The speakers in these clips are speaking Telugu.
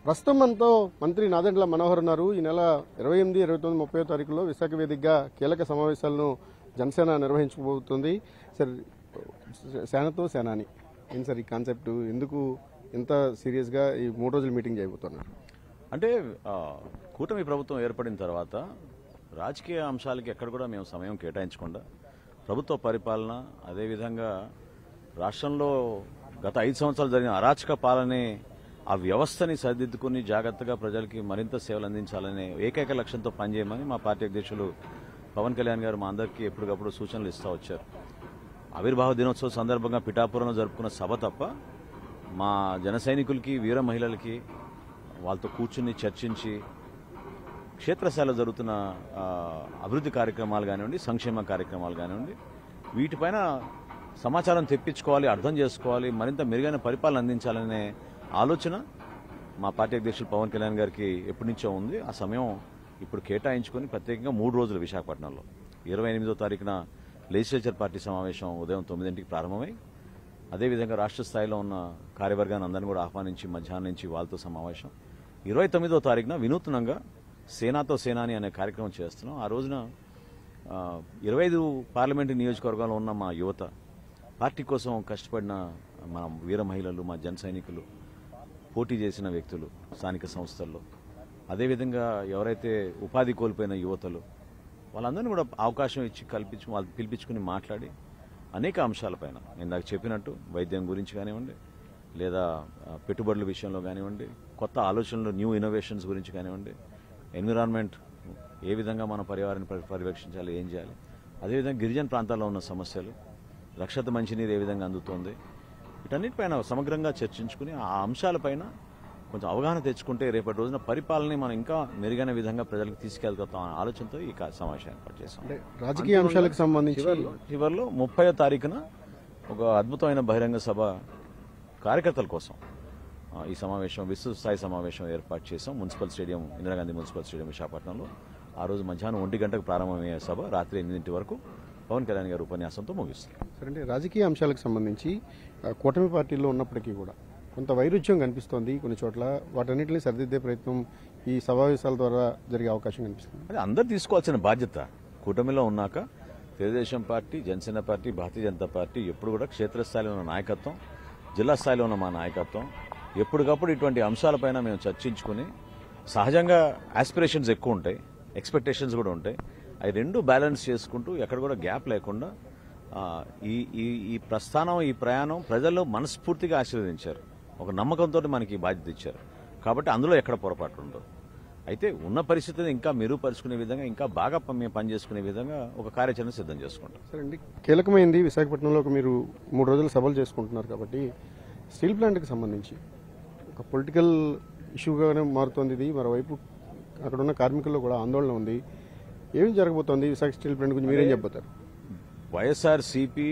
ప్రస్తుతం మనతో మంత్రి నాదెండ్ల మనోహర్ ఉన్నారు. ఈ నెల 28, 29, 30 తారీఖుల్లో విశాఖ వేదికగా కీలక సమావేశాలను జనసేన నిర్వహించబోతుంది. సార్, సేనతో సేనాని ఏంటి సార్ ఈ కాన్సెప్ట్? ఎందుకు ఇంత సీరియస్గా ఈ 3 రోజుల మీటింగ్ చేయబోతున్నారు? అంటే కూటమి ప్రభుత్వం ఏర్పడిన తర్వాత రాజకీయ అంశాలకి ఎక్కడ కూడా మేము సమయం కేటాయించకుండా ప్రభుత్వ పరిపాలన, అదేవిధంగా రాష్ట్రంలో గత 5 సంవత్సరాలు జరిగిన అరాచక పాలనే ఆ వ్యవస్థని సరిదిద్దుకుని జాగ్రత్తగా ప్రజలకి మరింత సేవలు అందించాలనే ఏకైక లక్ష్యంతో పనిచేయమని మా పార్టీ అధ్యక్షులు పవన్ కళ్యాణ్ గారు మా అందరికీ ఎప్పటికప్పుడు సూచనలు ఇస్తూ వచ్చారు. ఆవిర్భావ దినోత్సవం సందర్భంగా పిఠాపురంలో జరుపుకున్న సభ తప్ప మా జన సైనికులకి, వీర మహిళలకి వాళ్ళతో కూర్చుని చర్చించి క్షేత్రస్థాయిలో జరుగుతున్న అభివృద్ధి కార్యక్రమాలు కానివ్వండి, సంక్షేమ కార్యక్రమాలు కానివ్వండి, వీటిపైన సమాచారం తెప్పించుకోవాలి, అర్థం చేసుకోవాలి, మరింత మెరుగైన పరిపాలన అందించాలనే ఆలోచన మా పార్టీ అధ్యక్షులు పవన్ కళ్యాణ్ గారికి ఎప్పటి నుంచో ఉంది. ఆ సమయం ఇప్పుడు కేటాయించుకుని ప్రత్యేకంగా 3 రోజులు విశాఖపట్నంలో 28వ తారీఖున లెజిస్లేచర్ పార్టీ సమావేశం ఉదయం 9ంటికి ప్రారంభమై, అదేవిధంగా రాష్ట్ర స్థాయిలో ఉన్న కార్యవర్గాన్ని అందరినీ కూడా ఆహ్వానించి మధ్యాహ్నం నుంచి వాళ్ళతో సమావేశం. 29వ తారీఖున వినూత్నంగా సేనాతో సేనాని అనే కార్యక్రమం చేస్తున్నాం. ఆ రోజున 25 పార్లమెంటు నియోజకవర్గాల్లో ఉన్న మా యువత, పార్టీ కోసం కష్టపడిన మా వీర మహిళలు, మా జన సైనికులు, పోటీ చేసిన వ్యక్తులు స్థానిక సంస్థల్లో, అదేవిధంగా ఎవరైతే ఉపాధి కోల్పోయిన యువతలు, వాళ్ళందరినీ కూడా అవకాశం ఇచ్చి కల్పించి వాళ్ళు పిలిపించుకుని మాట్లాడి అనేక అంశాలపైన ఇందాక చెప్పినట్టు వైద్యం గురించి కానివ్వండి, లేదా పెట్టుబడుల విషయంలో కానివ్వండి, కొత్త ఆలోచనలు, న్యూ ఇన్నోవేషన్స్ గురించి కానివ్వండి, ఎన్విరాన్మెంట్ ఏ విధంగా మన పర్యావరణాన్ని పరిరక్షించాలి, ఏం చేయాలి, అదేవిధంగా గిరిజన ప్రాంతాల్లో ఉన్న సమస్యలు, రక్షిత మంచినీరు ఏ విధంగా అందుతోంది, వీటన్నిటిపైన సమగ్రంగా చర్చించుకుని ఆ అంశాలపైన కొంచెం అవగాహన తెచ్చుకుంటే రేపటి రోజున పరిపాలనని మనం ఇంకా మెరుగైన విధంగా ప్రజలకు తీసుకెళ్తాం అనే ఆలోచనతో ఈ సమావేశం ఏర్పాటు చేశాం. రాజకీయ అంశాలకు సంబంధించి చివరిలో 30వ తారీఖున ఒక అద్భుతమైన బహిరంగ సభ కార్యకర్తల కోసం ఈ సమావేశం, విస్తృత స్థాయి సమావేశం ఏర్పాటు చేశాం. Municipal stadium, Indira Gandhi municipal stadium విశాఖపట్నంలో. ఆ రోజు మధ్యాహ్నం 1 గంటకు ప్రారంభమయ్యే సభ రాత్రి 8 వరకు పవన్ కళ్యాణ్ గారు ఉపన్యాసంతో ముగిస్తారు. సరే, రాజకీయ అంశాలకు సంబంధించి కూటమి పార్టీలో ఉన్నప్పటికీ కూడా కొంత వైరుధ్యం కనిపిస్తోంది కొన్ని చోట్ల. వాటన్నిటిని సరిదిద్దే ప్రయత్నం ఈ సమావేశాల ద్వారా జరిగే అవకాశం కనిపిస్తుంది. అది అందరు తీసుకోవాల్సిన బాధ్యత. కూటమిలో ఉన్నాక Telugu Desam party, Janasena party, Bharatiya Janata party ఎప్పుడు కూడా క్షేత్రస్థాయిలో ఉన్న నాయకత్వం, జిల్లా స్థాయిలో ఉన్న మా నాయకత్వం ఎప్పటికప్పుడు ఇటువంటి అంశాలపైన మేము చర్చించుకుని, సహజంగా ఆస్పిరేషన్స్ ఎక్కువ ఉంటాయి, ఎక్స్పెక్టేషన్స్ కూడా ఉంటాయి, అవి రెండు బ్యాలెన్స్ చేసుకుంటూ ఎక్కడ కూడా గ్యాప్ లేకుండా ఈ ప్రస్థానం, ఈ ప్రయాణం ప్రజల్లో మనస్ఫూర్తిగా ఆశీర్వదించారు. ఒక నమ్మకంతో మనకి బాధ్యత ఇచ్చారు. కాబట్టి అందులో ఎక్కడ పొరపాటు ఉండవు. అయితే ఉన్న పరిస్థితిని ఇంకా మెరుగుపరుచుకునే విధంగా, ఇంకా బాగా మేము పనిచేసుకునే విధంగా ఒక కార్యాచరణ సిద్ధం చేసుకుంటాం. సరే అండి, కీలకమైంది విశాఖపట్నంలో మీరు 3 రోజులు సభలు చేసుకుంటున్నారు కాబట్టి స్టీల్ ప్లాంట్కి సంబంధించి ఒక పొలిటికల్ ఇష్యూగానే మారుతోంది ఇది. మరోవైపు అక్కడ ఉన్న కార్మికుల్లో కూడా ఆందోళన ఉంది. ఏం జరగబోతోంది విశాఖ స్టీల్ ప్లాంట్ గురించి మీరేం చెప్పబోతారు? వైఎస్ఆర్సీపీ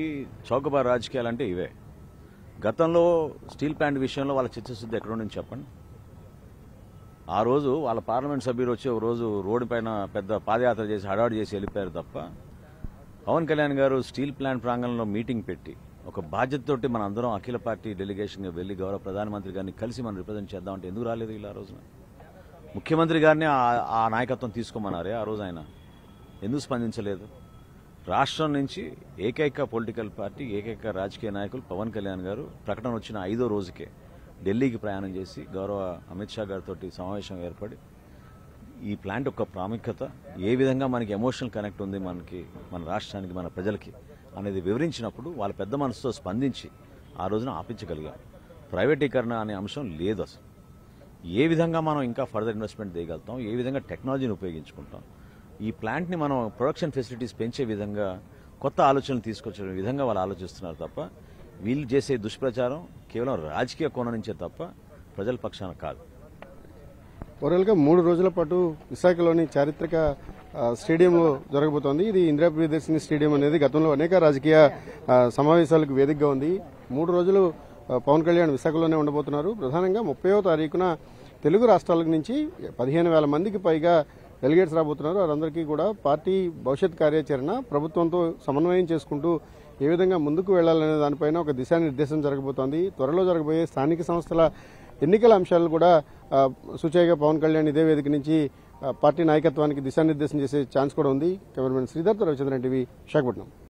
చౌకబార్ రాజకీయాలంటే ఇవే. గతంలో స్టీల్ ప్లాంట్ విషయంలో వాళ్ళ చిత్తశుద్ధి ఎక్కడ నుంచి చెప్పండి. ఆ రోజు వాళ్ళ పార్లమెంట్ సభ్యులు వచ్చి ఒక రోజు రోడ్డు పైన పెద్ద పాదయాత్ర చేసి హడావుడి చేసి వెళ్ళిపోయారు తప్ప, పవన్ కళ్యాణ్ గారు స్టీల్ ప్లాంట్ ప్రాంగణంలో మీటింగ్ పెట్టి ఒక బాధ్యతతోటి మన అందరం అఖిల పార్టీ డెలిగేషన్గా వెళ్లి గౌరవ ప్రధానమంత్రి గారిని కలిసి మనం రిప్రజెంట్ చేద్దామంటే ఎందుకు రాలేదు ఇలా రోజున? ముఖ్యమంత్రి గారిని ఆ నాయకత్వం తీసుకోమన్నారే ఆ రోజు, ఆయన ఎందుకు స్పందించలేదు? రాష్ట్రం నుంచి ఏకైక పొలిటికల్ పార్టీ, ఏకైక రాజకీయ నాయకులు పవన్ కళ్యాణ్ గారు ప్రకటన వచ్చిన 5వ రోజుకే ఢిల్లీకి ప్రయాణం చేసి గౌరవ అమిత్ షా గారితో సమావేశం ఏర్పడి ఈ ప్లాంట్ యొక్క ప్రాముఖ్యత, ఏ విధంగా మనకి ఎమోషనల్ కనెక్ట్ ఉంది మనకి, మన రాష్ట్రానికి, మన ప్రజలకి అనేది వివరించినప్పుడు వాళ్ళ పెద్ద మనసుతో స్పందించి ఆ రోజున ఆపించగలిగాం. ప్రైవేటీకరణ అనే అంశం లేదు అసలు. ఏ విధంగా మనం ఇంకా ఫర్దర్ ఇన్వెస్ట్మెంట్ చేయగలుగుతాం, ఏ విధంగా టెక్నాలజీని ఉపయోగించుకుంటాం, ఈ ప్లాంట్ని మనం ప్రొడక్షన్ ఫెసిలిటీస్ పెంచే విధంగా కొత్త ఆలోచనలు తీసుకొచ్చే విధంగా వాళ్ళు ఆలోచిస్తున్నారు తప్ప, వీళ్ళు చేసే దుష్ప్రచారం కేవలం రాజకీయ కోణం నుంచే తప్ప ప్రజల పక్షాన కాదు. ఓవరాల్గా 3 రోజుల పాటు విశాఖలోని చారిత్రక స్టేడియంలో జరగబోతోంది. ఇది ఇందిరా ప్రియదర్శిని స్టేడియం అనేది గతంలో అనేక రాజకీయ సమావేశాలకు వేదికగా ఉంది. 3 రోజులు పవన్ కళ్యాణ్ విశాఖలోనే ఉండబోతున్నారు. ప్రధానంగా 30వ తారీఖున తెలుగు రాష్ట్రాల నుంచి 15,000 మందికి పైగా డెలిగేట్స్ రాబోతున్నారు. వారందరికీ కూడా పార్టీ భవిష్యత్ కార్యాచరణ ప్రభుత్వంతో సమన్వయం చేసుకుంటూ ఏ విధంగా ముందుకు వెళ్లాలనే దానిపైన ఒక దిశానిర్దేశం జరగబోతోంది. త్వరలో జరగబోయే స్థానిక సంస్థల ఎన్నికల అంశాలు కూడా సూచయగా పవన్ కళ్యాణ్ ఇదే వేదిక నుంచి పార్టీ నాయకత్వానికి దిశానిర్దేశం చేసే ఛాన్స్ కూడా ఉంది. కెమెరామెన్ శ్రీధర్తో రవిచంద్రన్ టీవీ విశాఖపట్నం.